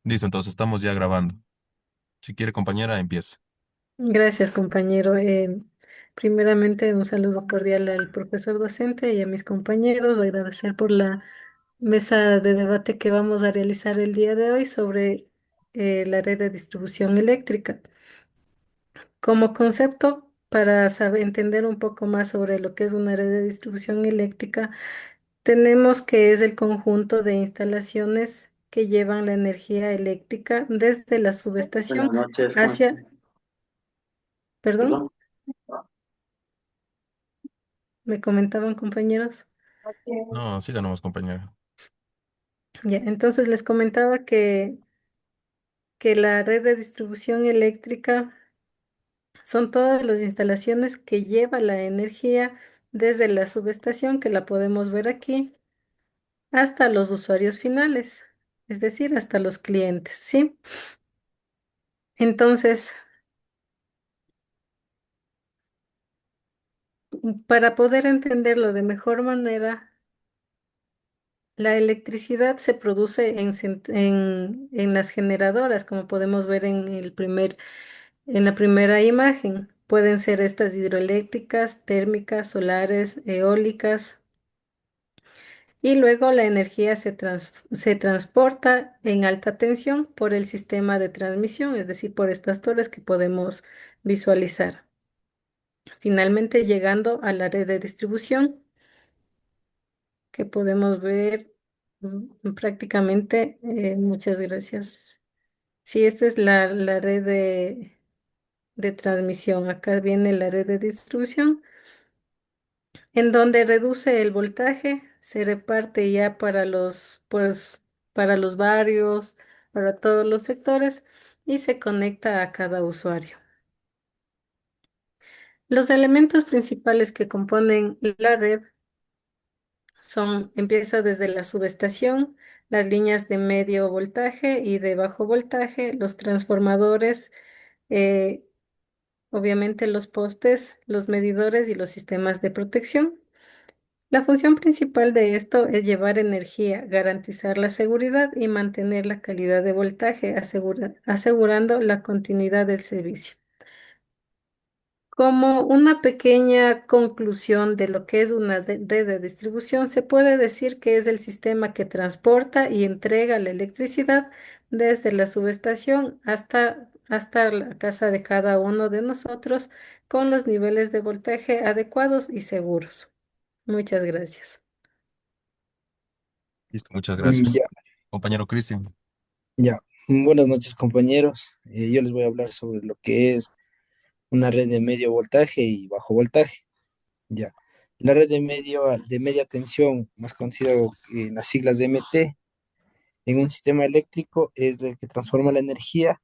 Listo, entonces estamos ya grabando. Si quiere, compañera, empiece. Gracias, compañero. Primeramente, un saludo cordial al profesor docente y a mis compañeros. Agradecer por la mesa de debate que vamos a realizar el día de hoy sobre la red de distribución eléctrica. Como concepto, para saber entender un poco más sobre lo que es una red de distribución eléctrica, tenemos que es el conjunto de instalaciones que llevan la energía eléctrica desde la subestación Buenas noches, ¿cómo hacia, estás? perdón, Perdón. me comentaban compañeros. No, síganos, compañera. Ya, entonces les comentaba que la red de distribución eléctrica son todas las instalaciones que lleva la energía desde la subestación, que la podemos ver aquí, hasta los usuarios finales, es decir, hasta los clientes, ¿sí? Entonces, para poder entenderlo de mejor manera, la electricidad se produce en las generadoras, como podemos ver en la primera imagen. Pueden ser estas hidroeléctricas, térmicas, solares, eólicas. Y luego la energía se transporta en alta tensión por el sistema de transmisión, es decir, por estas torres que podemos visualizar. Finalmente llegando a la red de distribución, que podemos ver prácticamente, muchas gracias. Sí, esta es la red de transmisión. Acá viene la red de distribución, en donde reduce el voltaje, se reparte ya para los barrios, para todos los sectores y se conecta a cada usuario. Los elementos principales que componen la red empieza desde la subestación, las líneas de medio voltaje y de bajo voltaje, los transformadores, eh, obviamente los postes, los medidores y los sistemas de protección. La función principal de esto es llevar energía, garantizar la seguridad y mantener la calidad de voltaje, asegurando la continuidad del servicio. Como una pequeña conclusión de lo que es una red de distribución, se puede decir que es el sistema que transporta y entrega la electricidad desde la subestación hasta la casa de cada uno de nosotros con los niveles de voltaje adecuados y seguros. Muchas gracias. Listo, muchas gracias. Ya, Compañero Cristian. ya. Buenas noches, compañeros. Yo les voy a hablar sobre lo que es una red de medio voltaje y bajo voltaje. Ya. La red de media tensión, más conocida en las siglas de MT, en un sistema eléctrico es el que transforma la energía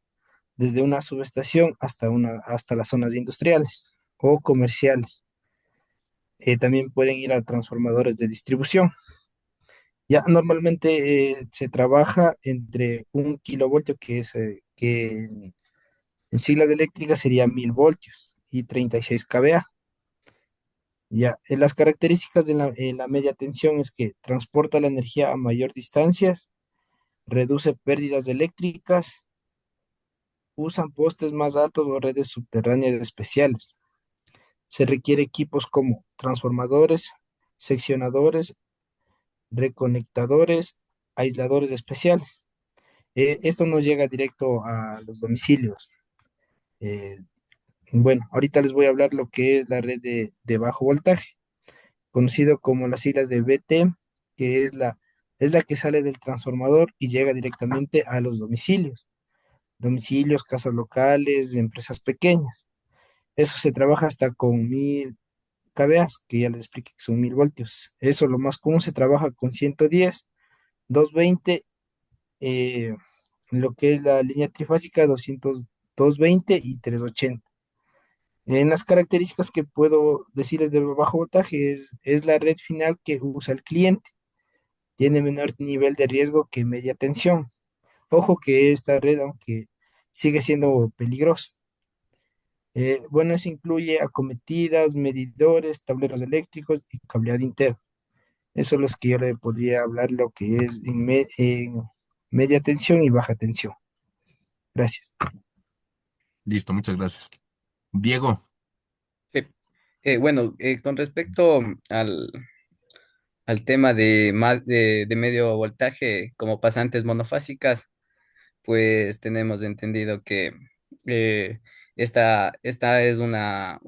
desde una subestación hasta las zonas industriales o comerciales. También pueden ir a transformadores de distribución. Ya normalmente se trabaja entre 1 kilovoltio, que en siglas eléctricas sería 1000 voltios y 36 kVA. Ya, las características de la media tensión es que transporta la energía a mayor distancias, reduce pérdidas eléctricas, usan postes más altos o redes subterráneas especiales. Se requiere equipos como transformadores, seccionadores, reconectadores, aisladores especiales. Esto no llega directo a los domicilios. Eh, bueno, ahorita les voy a hablar lo que es la red de bajo voltaje, conocido como las siglas de BT, que es la que sale del transformador y llega directamente a los domicilios. Domicilios, casas locales, empresas pequeñas. Eso se trabaja hasta con 1000 kVA, que ya les expliqué que son 1000 voltios. Eso lo más común se trabaja con 110, 220, eh, lo que es la línea trifásica 220 y 380. En las características que puedo decirles de bajo voltaje es la red final que usa el cliente. Tiene menor nivel de riesgo que media tensión. Ojo que esta red, aunque sigue siendo peligroso. Bueno, eso incluye acometidas, medidores, tableros eléctricos y cableado interno. Eso es lo que yo le podría hablar lo que es media tensión y baja tensión. Gracias. Listo, muchas gracias. Diego, Sí. Bueno, con respecto al tema de medio voltaje como pasantes monofásicas, pues tenemos entendido que eh, esta es una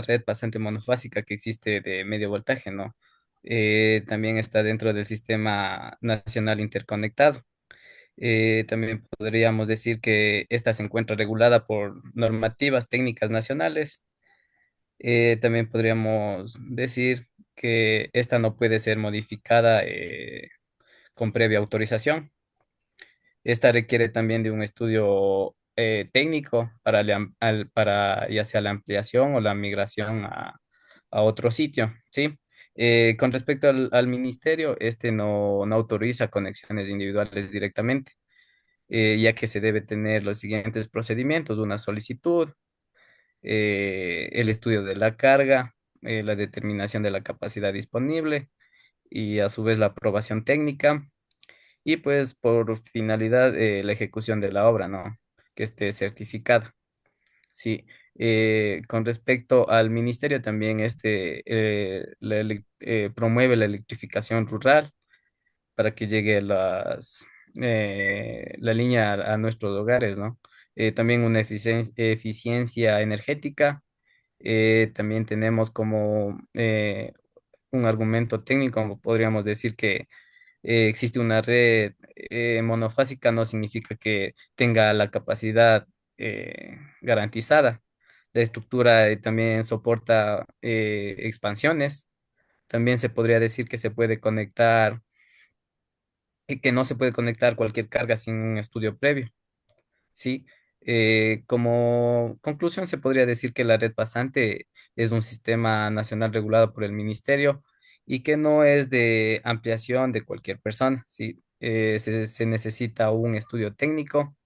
red pasante monofásica que existe de medio voltaje, ¿no? También está dentro del Sistema Nacional Interconectado. También podríamos decir que esta se encuentra regulada por normativas técnicas nacionales. También podríamos decir que esta no puede ser modificada con previa autorización. Esta requiere también de un estudio técnico para ya sea la ampliación o la migración a otro sitio, ¿sí? Con respecto al ministerio, este no autoriza conexiones individuales directamente, ya que se debe tener los siguientes procedimientos: una solicitud, el estudio de la carga, la determinación de la capacidad disponible y a su vez la aprobación técnica y pues por finalidad la ejecución de la obra, ¿no? Que esté certificada. Sí. Con respecto al ministerio también promueve la electrificación rural para que llegue la línea a nuestros hogares, ¿no? También una eficiencia energética. También tenemos como un argumento técnico, como podríamos decir que existe una red monofásica, no significa que tenga la capacidad garantizada. La estructura también soporta expansiones. También se podría decir que se puede conectar, que no se puede conectar cualquier carga sin un estudio previo. Sí, como conclusión se podría decir que la red pasante es un sistema nacional regulado por el ministerio y que no es de ampliación de cualquier persona. Sí, se necesita un estudio técnico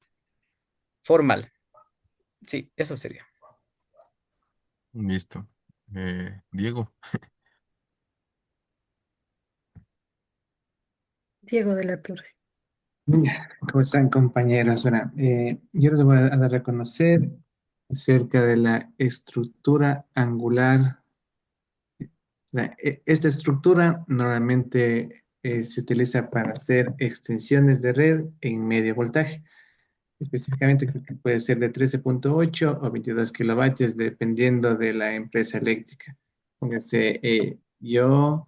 formal. Sí, eso sería. listo. Diego, Diego de la Torre. Ya, ¿cómo están, compañeros? Bueno, yo les voy a dar a conocer acerca de la estructura angular. Esta estructura normalmente se utiliza para hacer extensiones de red en medio voltaje. Específicamente creo que puede ser de 13,8 o 22 kilovatios, dependiendo de la empresa eléctrica. Póngase, yo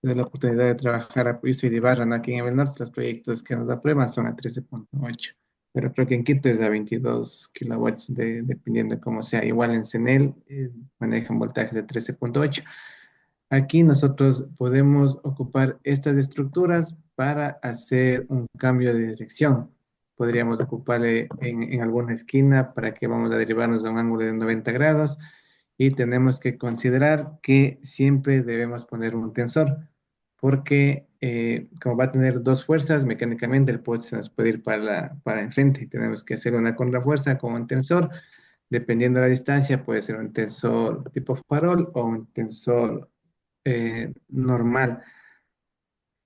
tuve la oportunidad de trabajar, yo soy de Ibarra, ¿no? Aquí en el norte, los proyectos que nos aprueban son a 13,8, pero creo que en Quito es a 22 kilowatts, dependiendo de cómo sea. Igual en CENEL manejan voltajes de 13,8. Aquí nosotros podemos ocupar estas estructuras para hacer un cambio de dirección. Podríamos ocuparle en alguna esquina para que vamos a derivarnos a un ángulo de 90 grados y tenemos que considerar que siempre debemos poner un tensor porque como va a tener dos fuerzas, mecánicamente el poste se nos puede ir para enfrente y tenemos que hacer una contrafuerza con un tensor. Dependiendo de la distancia, puede ser un tensor tipo farol o un tensor normal.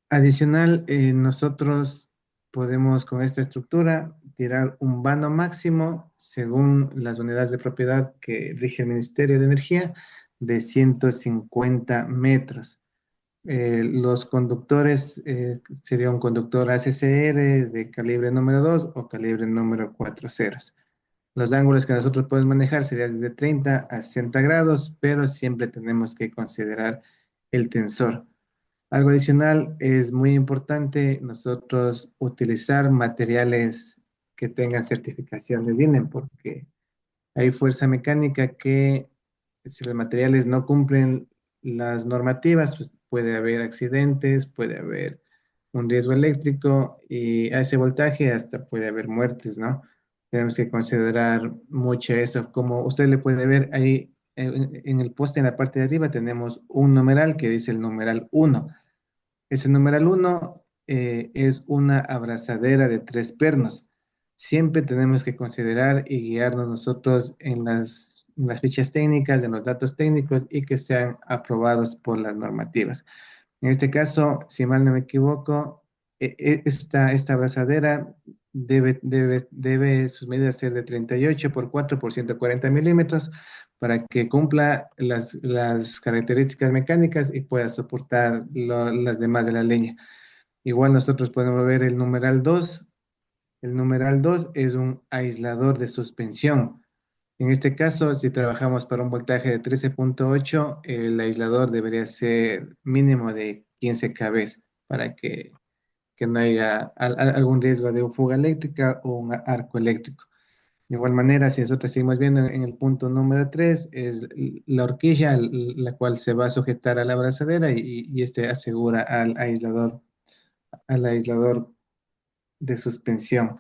Adicional, nosotros podemos con esta estructura tirar un vano máximo según las unidades de propiedad que rige el Ministerio de Energía de 150 metros. Los conductores sería un conductor ACCR de calibre número 2 o calibre número 4 ceros. Los ángulos que nosotros podemos manejar serían desde 30 a 60 grados, pero siempre tenemos que considerar el tensor. Algo adicional, es muy importante nosotros utilizar materiales que tengan certificaciones INEM, porque hay fuerza mecánica que si los materiales no cumplen las normativas, pues puede haber accidentes, puede haber un riesgo eléctrico y a ese voltaje hasta puede haber muertes, ¿no? Tenemos que considerar mucho eso. Como usted le puede ver ahí en el poste en la parte de arriba tenemos un numeral que dice el numeral 1. Ese numeral 1 es una abrazadera de tres pernos. Siempre tenemos que considerar y guiarnos nosotros en las fichas técnicas, en los datos técnicos y que sean aprobados por las normativas. En este caso, si mal no me equivoco, esta abrazadera debe sus medidas ser de 38 por 4 por 140 milímetros para que cumpla las características mecánicas y pueda soportar las demás de la leña. Igual nosotros podemos ver el numeral 2. El numeral 2 es un aislador de suspensión. En este caso, si trabajamos para un voltaje de 13,8, el aislador debería ser mínimo de 15 kV para que no haya algún riesgo de fuga eléctrica o un arco eléctrico. De igual manera, si nosotros seguimos viendo en el punto número 3, es la horquilla la cual se va a sujetar a la abrazadera y este asegura al aislador de suspensión.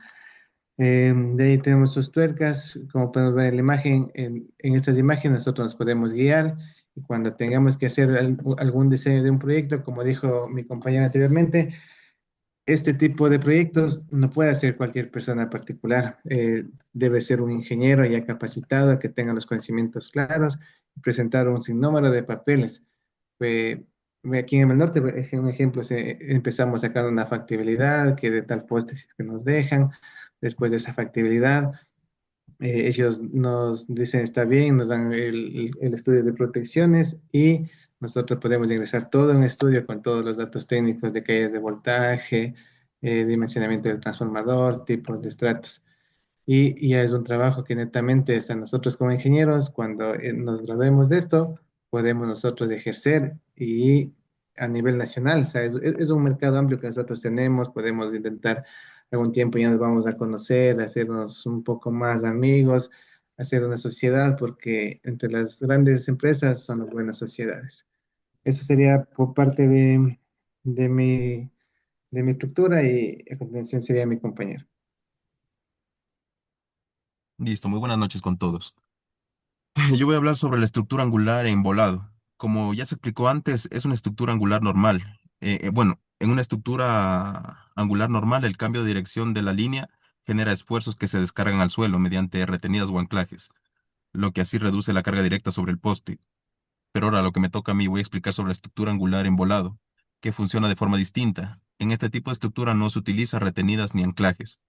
De ahí tenemos sus tuercas, como podemos ver en la imagen, en estas imágenes nosotros nos podemos guiar y cuando tengamos que hacer algún diseño de un proyecto, como dijo mi compañera anteriormente, este tipo de proyectos no puede hacer cualquier persona particular. Debe ser un ingeniero ya capacitado que tenga los conocimientos claros y presentar un sinnúmero de papeles. Eh, Aquí en el norte, por un ejemplo, empezamos sacando una factibilidad que de tal poste si es que nos dejan. Después de esa factibilidad, ellos nos dicen está bien, nos dan el estudio de protecciones y nosotros podemos ingresar todo un estudio con todos los datos técnicos de caídas de voltaje, dimensionamiento del transformador, tipos de estratos. Y ya es un trabajo que netamente, o sea, nosotros como ingenieros, cuando nos graduemos de esto, podemos nosotros ejercer y a nivel nacional, o sea, es un mercado amplio que nosotros tenemos, podemos intentar algún tiempo ya nos vamos a conocer, hacernos un poco más amigos, hacer una sociedad, porque entre las grandes empresas son las buenas sociedades. Eso sería por parte de mi, de mi estructura y a continuación sería mi compañero. Listo, muy buenas noches con todos. Yo voy a hablar sobre la estructura angular en volado. Como ya se explicó antes, es una estructura angular normal. Bueno, en una estructura angular normal, el cambio de dirección de la línea genera esfuerzos que se descargan al suelo mediante retenidas o anclajes, lo que así reduce la carga directa sobre el poste. Pero ahora lo que me toca a mí, voy a explicar sobre la estructura angular en volado, que funciona de forma distinta. En este tipo de estructura no se utiliza retenidas ni anclajes,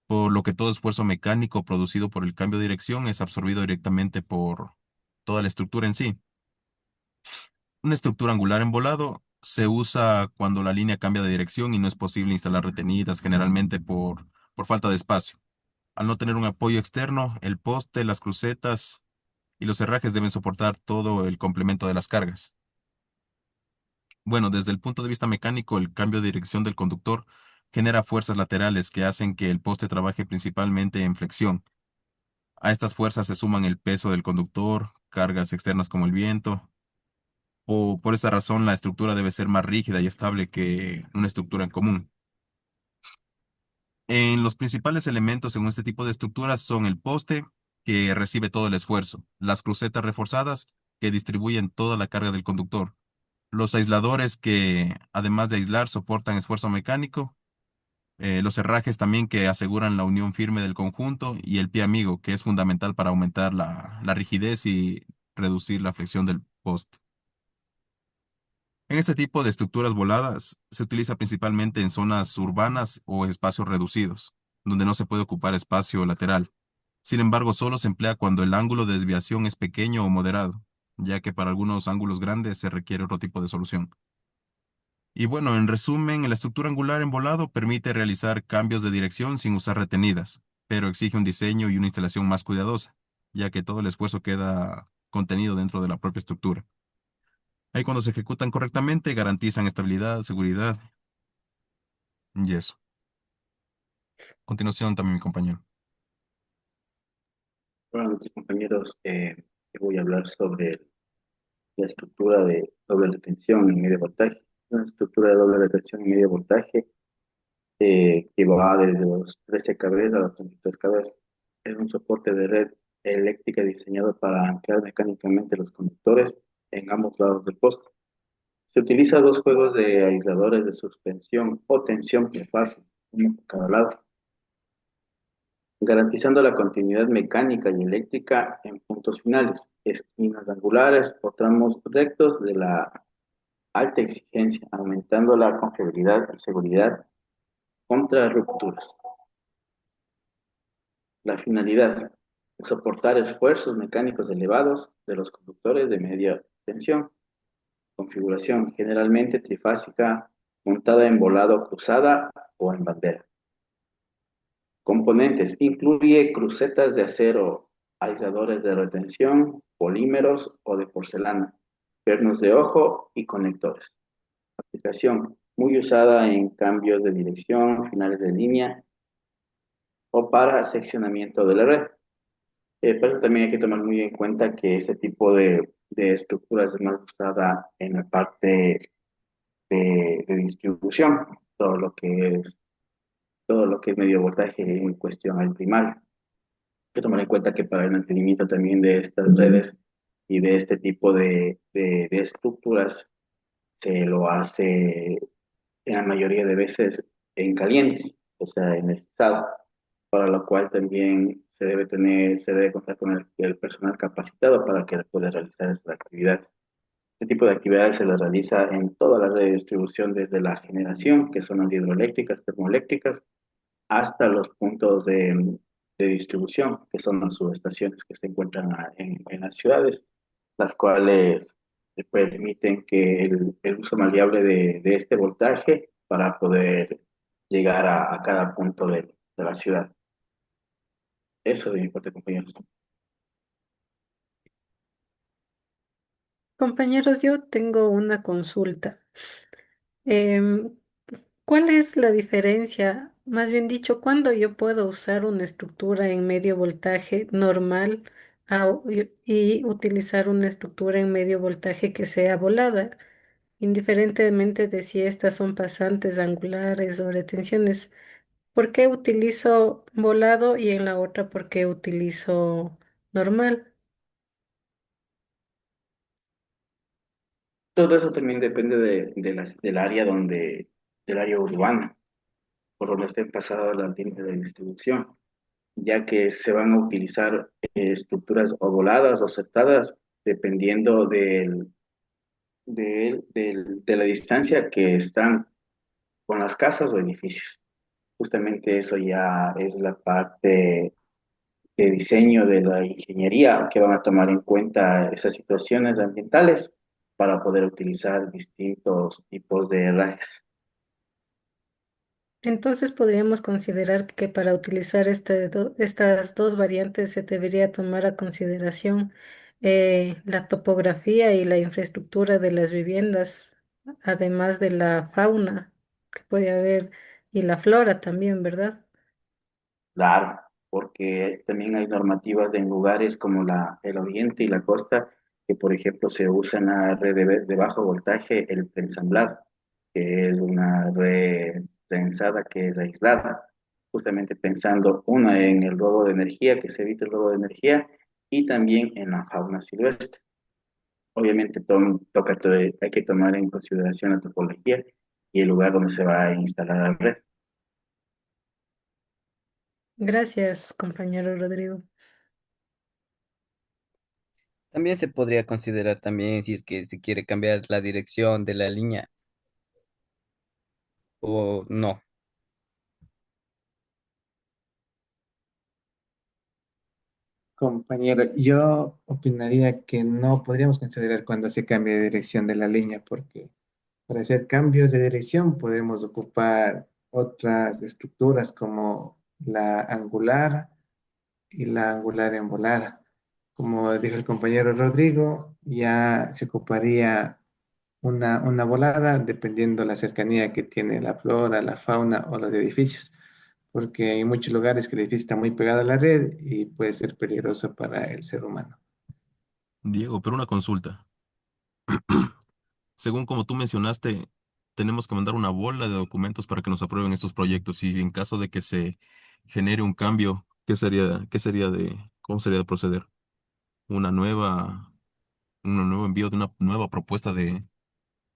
por lo que todo esfuerzo mecánico producido por el cambio de dirección es absorbido directamente por toda la estructura en sí. Una estructura angular en volado se usa cuando la línea cambia de dirección y no es posible instalar retenidas, generalmente por falta de espacio. Al no tener un apoyo externo, el poste, las crucetas y los herrajes deben soportar todo el complemento de las cargas. Bueno, desde el punto de vista mecánico, el cambio de dirección del conductor genera fuerzas laterales que hacen que el poste trabaje principalmente en flexión. A estas fuerzas se suman el peso del conductor, cargas externas como el viento, o por esa razón la estructura debe ser más rígida y estable que una estructura en común. En los principales elementos en este tipo de estructuras son el poste, que recibe todo el esfuerzo, las crucetas reforzadas, que distribuyen toda la carga del conductor, los aisladores que, además de aislar, soportan esfuerzo mecánico, los herrajes también que aseguran la unión firme del conjunto y el pie amigo, que es fundamental para aumentar la rigidez y reducir la flexión del poste. En este tipo de estructuras voladas se utiliza principalmente en zonas urbanas o espacios reducidos, donde no se puede ocupar espacio lateral. Sin embargo, solo se emplea cuando el ángulo de desviación es pequeño o moderado, ya que para algunos ángulos grandes se requiere otro tipo de solución. Y bueno, en resumen, la estructura angular en volado permite realizar cambios de dirección sin usar retenidas, pero exige un diseño y una instalación más cuidadosa, ya que todo el esfuerzo queda contenido dentro de la propia estructura. Ahí cuando se ejecutan correctamente garantizan estabilidad, seguridad y eso. A continuación también mi compañero. Buenas noches, compañeros. Yo voy a hablar sobre la estructura de doble retención en medio voltaje. Una estructura de doble retención en medio voltaje que va desde los 13 kV a los 33 kV. Es un soporte de red eléctrica diseñado para anclar mecánicamente los conductores en ambos lados del poste. Se utiliza dos juegos de aisladores de suspensión o tensión por fase, uno por cada lado, garantizando la continuidad mecánica y eléctrica en puntos finales, esquinas angulares o tramos rectos de la alta exigencia, aumentando la confiabilidad y seguridad contra rupturas. La finalidad, soportar esfuerzos mecánicos elevados de los conductores de media tensión. Configuración, generalmente trifásica, montada en volado cruzada o en bandera. Componentes, incluye crucetas de acero, aisladores de retención, polímeros o de porcelana, pernos de ojo y conectores. Aplicación, muy usada en cambios de dirección, finales de línea o para seccionamiento de la red. Pero también hay que tomar muy en cuenta que este tipo de estructuras es más usada en la parte de distribución, todo lo que es, todo lo que es medio voltaje en cuestión al primario. Hay que tomar en cuenta que para el mantenimiento también de estas redes y de este tipo de estructuras se lo hace en la mayoría de veces en caliente, o sea, energizado, para lo cual también se debe contar con el personal capacitado para que pueda realizar estas actividades. Este tipo de actividades se las realiza en toda la red de distribución, desde la generación, que son las hidroeléctricas, termoeléctricas, hasta los puntos de distribución, que son las subestaciones que se encuentran en las ciudades, las cuales permiten que el uso maleable de este voltaje para poder llegar a cada punto de la ciudad. Eso de mi parte, compañeros. Compañeros, yo tengo una consulta. Em, ¿Cuál es la diferencia? Más bien dicho, ¿cuándo yo puedo usar una estructura en medio voltaje normal y utilizar una estructura en medio voltaje que sea volada? Indiferentemente de si estas son pasantes, angulares o retenciones. ¿Por qué utilizo volado y en la otra por qué utilizo normal? Todo eso también depende del área del área urbana, por donde estén pasadas las líneas de distribución, ya que se van a utilizar estructuras o voladas o septadas dependiendo de la distancia que están con las casas o edificios. Justamente eso ya es la parte de diseño de la ingeniería que van a tomar en cuenta esas situaciones ambientales para poder utilizar distintos tipos de herrajes. Entonces podríamos considerar que para utilizar estas dos variantes se debería tomar a consideración la topografía y la infraestructura de las viviendas, además de la fauna que puede haber y la flora también, ¿verdad? Claro, porque también hay normativas en lugares como el oriente y la costa, que por ejemplo se usa en la red de bajo voltaje el preensamblado, que es una red prensada que es aislada, justamente pensando una en el robo de energía, que se evite el robo de energía, y también en la fauna silvestre. Obviamente hay que tomar en consideración la topología y el lugar donde se va a instalar la red. Gracias, compañero Rodrigo. También se podría considerar también si es que se quiere cambiar la dirección de la línea o no. Compañero, yo opinaría que no podríamos considerar cuando se cambia de dirección de la línea, porque para hacer cambios de dirección podemos ocupar otras estructuras como la angular y la angular envolada. Como dijo el compañero Rodrigo, ya se ocuparía una volada dependiendo la cercanía que tiene la flora, la fauna o los edificios, porque hay muchos lugares que el edificio está muy pegado a la red y puede ser peligroso para el ser humano. Diego, pero una consulta. Según como tú mencionaste, tenemos que mandar una bola de documentos para que nos aprueben estos proyectos y en caso de que se genere un cambio, cómo sería de proceder? Una nueva, un nuevo envío de una nueva propuesta de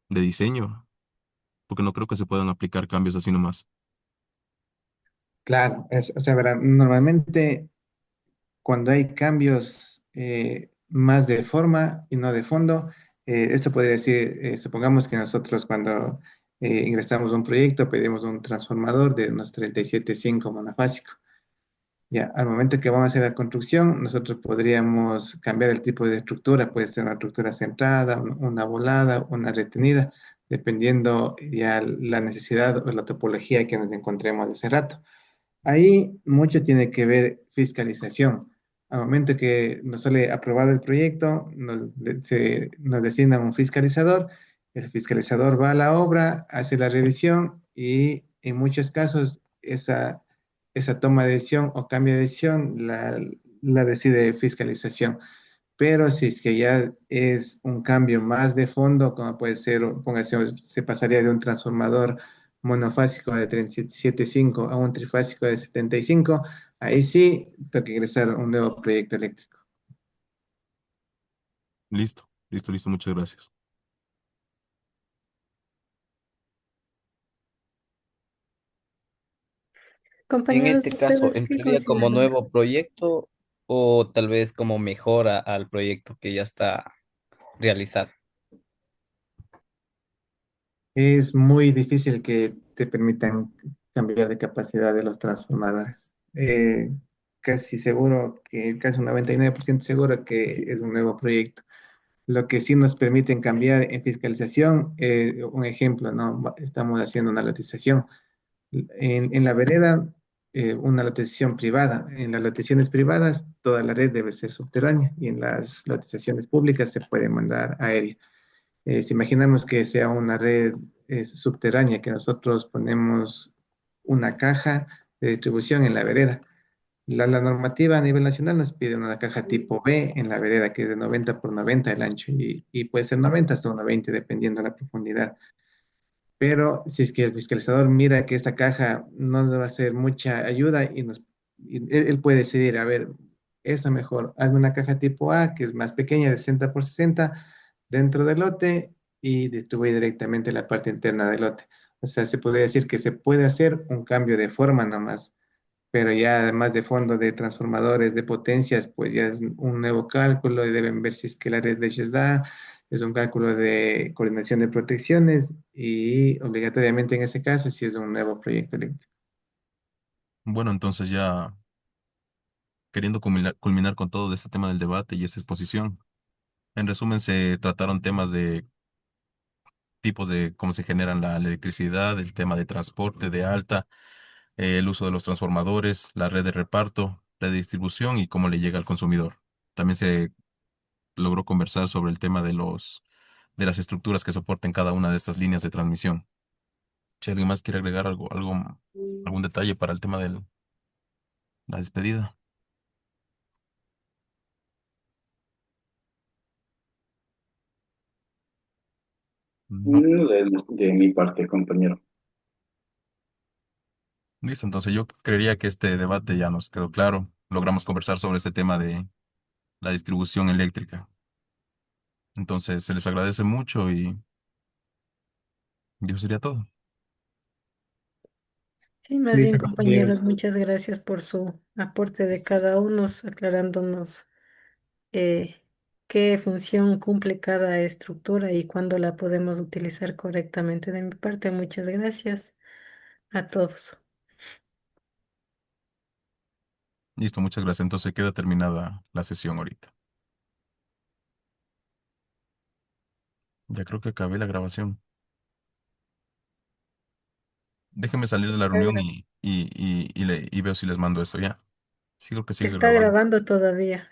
diseño, porque no creo que se puedan aplicar cambios así nomás. Claro, o sea, verá, normalmente cuando hay cambios más de forma y no de fondo, esto podría decir, supongamos que nosotros cuando ingresamos un proyecto, pedimos un transformador de unos 37,5 monofásico. Ya, al momento que vamos a hacer la construcción, nosotros podríamos cambiar el tipo de estructura, puede ser una estructura centrada, una volada, una retenida, dependiendo ya la necesidad o la topología que nos encontremos de ese rato. Ahí mucho tiene que ver fiscalización. Al momento que nos sale aprobado el proyecto, nos designa un fiscalizador, el fiscalizador va a la obra, hace la revisión y en muchos casos esa toma de decisión o cambio de decisión la decide fiscalización. Pero si es que ya es un cambio más de fondo, como puede ser, póngase, se pasaría de un transformador monofásico de 37,5 a un trifásico de 75, ahí sí toca ingresar a un nuevo proyecto eléctrico. Listo, listo, listo, muchas gracias. En Compañeros, este les caso, explico ¿entraría si como me... nuevo proyecto o tal vez como mejora al proyecto que ya está realizado? Es muy difícil que te permitan cambiar de capacidad de los transformadores. Casi seguro que, casi un 99% seguro que es un nuevo proyecto. Lo que sí nos permiten cambiar en fiscalización, un ejemplo, ¿no? Estamos haciendo una lotización. En la vereda, una lotización privada. En las lotizaciones privadas, toda la red debe ser subterránea y en las lotizaciones públicas se puede mandar aérea. Si imaginamos que sea una red subterránea, que nosotros ponemos una caja de distribución en la vereda. La normativa a nivel nacional nos pide una caja tipo B en la vereda, que es de 90 por 90 el ancho, y puede ser 90 hasta 1,20 dependiendo de la profundidad. Pero si es que el fiscalizador mira que esta caja no nos va a hacer mucha ayuda y él puede decidir, a ver, eso mejor, hazme una caja tipo A, que es más pequeña, de 60 por 60 dentro del lote y distribuye directamente la parte interna del lote. O sea, se podría decir que se puede hacer un cambio de forma nomás, pero ya además de fondo de transformadores de potencias, pues ya es un nuevo cálculo y deben ver si es que la red de ellos da, es un cálculo de coordinación de protecciones y obligatoriamente en ese caso si es un nuevo proyecto eléctrico. Bueno, entonces ya queriendo culminar con todo este tema del debate y esta exposición, en resumen se trataron temas de tipos de cómo se generan la electricidad, el tema de transporte de alta, el uso de los transformadores, la red de reparto, red de distribución y cómo le llega al consumidor. También se logró conversar sobre el tema de de las estructuras que soporten cada una de estas líneas de transmisión. Si alguien más quiere agregar algún detalle para el tema de la despedida. No. De mi parte, compañero. Listo, entonces yo creería que este debate ya nos quedó claro. Logramos conversar sobre este tema de la distribución eléctrica. Entonces se les agradece mucho y eso sería todo. Sí, más bien, Listo, compañeros, compañeros. muchas gracias por su aporte de cada uno, aclarándonos eh, qué función cumple cada estructura y cuándo la podemos utilizar correctamente. De mi parte, muchas gracias a todos. Listo, muchas gracias. Entonces queda terminada la sesión ahorita. Ya creo que acabé la grabación. Déjenme salir de la reunión y veo si les mando esto ya. Sí, creo que sigue Está grabando. grabando todavía.